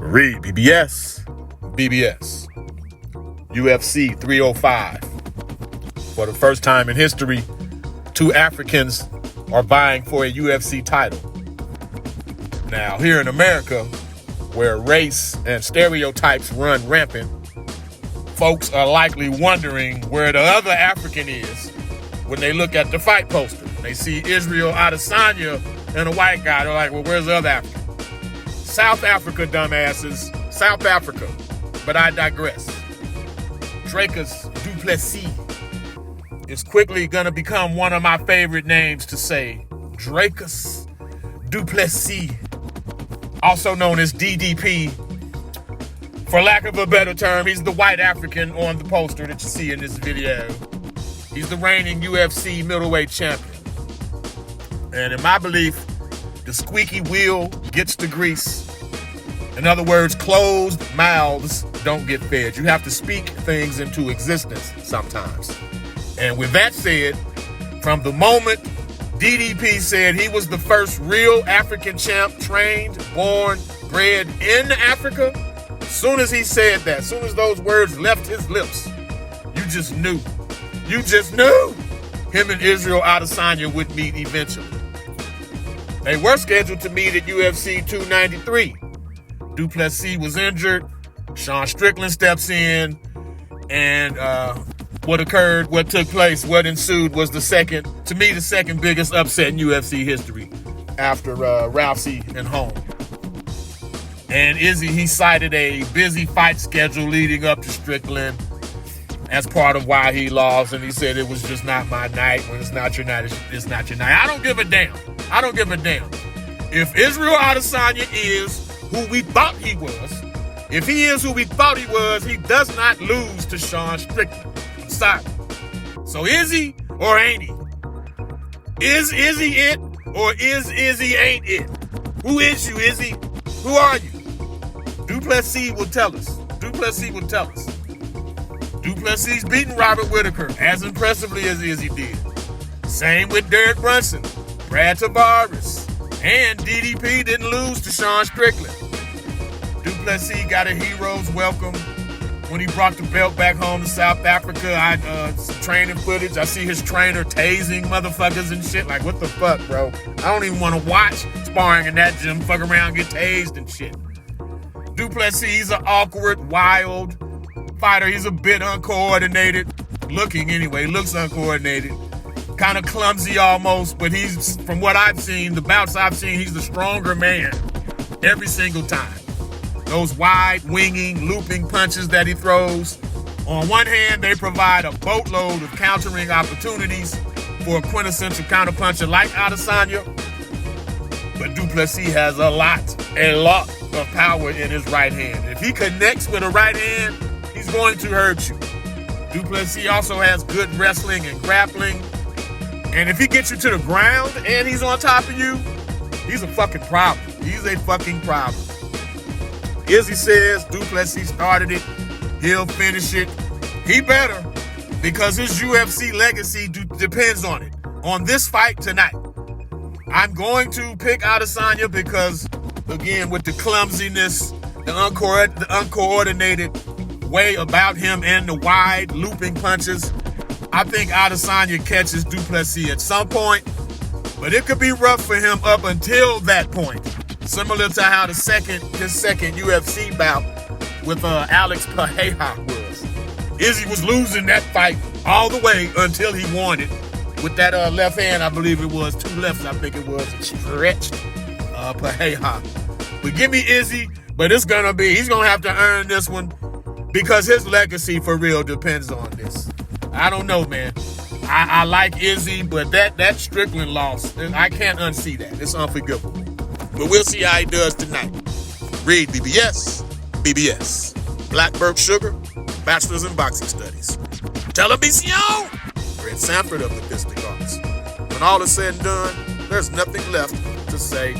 REED-BBS, BBS, UFC 305. For the first time in history, two Africans are vying for a UFC title. Now, here in America, where race and stereotypes run rampant, folks are likely wondering where the other African is when they look at the fight poster. They see Israel Adesanya and a white guy. They're like, well, where's the other African? South Africa, dumbasses. South Africa. But I digress. Dricus du Plessis is quickly going to become one of my favorite names to say. Dricus du Plessis, also known as DDP. For lack of a better term, he's the white African on the poster that you see in this video. He's the reigning UFC middleweight champion. And in my belief, the squeaky wheel gets the grease. In other words, closed mouths don't get fed. You have to speak things into existence sometimes. And with that said, from the moment DDP said he was the first real African champ, trained, born, bred in Africa, as soon as he said that, as soon as those words left his lips, you just knew. You just knew him and Israel Adesanya would meet eventually. They were scheduled to meet at UFC 293. Du Plessis was injured. Sean Strickland steps in. And what took place, what ensued was the second biggest upset in UFC history after Rousey and Holm. And IZZY, he cited a busy fight schedule leading up to Strickland as part of why he lost, and he said it was just not my night. When it's not your night, it's not your night. I don't give a damn. If Israel Adesanya is who we thought he was, if he is who we thought he was, he does not lose to Sean Strickland. I'm sorry. So is he or ain't he? Is Izzy it or is Izzy ain't it? Who is you, Izzy? Who are you? Du Plessis will tell us. Du Plessis beating Robert Whittaker as impressively as Izzy did. Same with Derek Brunson, Brad Tavares, and DDP didn't lose to Sean Strickland. Du Plessis got a hero's welcome when he brought the belt back home to South Africa. Some training footage. I see his trainer tasing motherfuckers and shit. Like, what the fuck, bro? I don't even want to watch sparring in that gym. Fuck around, get tased and shit. Du Plessis, he's an awkward, wild fighter. He's a bit uncoordinated. Looking anyway, looks uncoordinated. Kind of clumsy almost, but he's, from what I've seen, the bouts I've seen, he's the stronger man every single time. Those wide, winging, looping punches that he throws, on one hand, they provide a boatload of countering opportunities for a quintessential counterpuncher like Adesanya, but Du Plessis has a lot of power in his right hand. If he connects with a right hand, he's going to hurt you. Du Plessis also has good wrestling and grappling. And if he gets you to the ground and he's on top of you, he's a fucking problem. He's a fucking problem. Izzy says Du Plessis started it. He'll finish it. He better, because his UFC legacy depends on it. On this fight tonight. I'm going to pick Adesanya because, again, with the clumsiness, the uncoordinated way about him and the wide looping punches, I think Adesanya catches Du Plessis at some point, but it could be rough for him up until that point. Similar to how his second UFC bout with Alex Pereira was. Izzy was losing that fight all the way until he won it. With that left hand, I believe it was, two lefts, I think it was, stretched Pereira. But give me Izzy, but he's going to have to earn this one because his legacy for real depends on this. I don't know, man. I like Izzy, but that Strickland loss, I can't unsee that. It's unforgivable. But we'll see how he does tonight. REED-BBS, BBS. Blackbird Sugar, Bachelor's in Boxing Studies. Television! Red Sanford of the Fistic Arts. When all is said and done, there's nothing left to say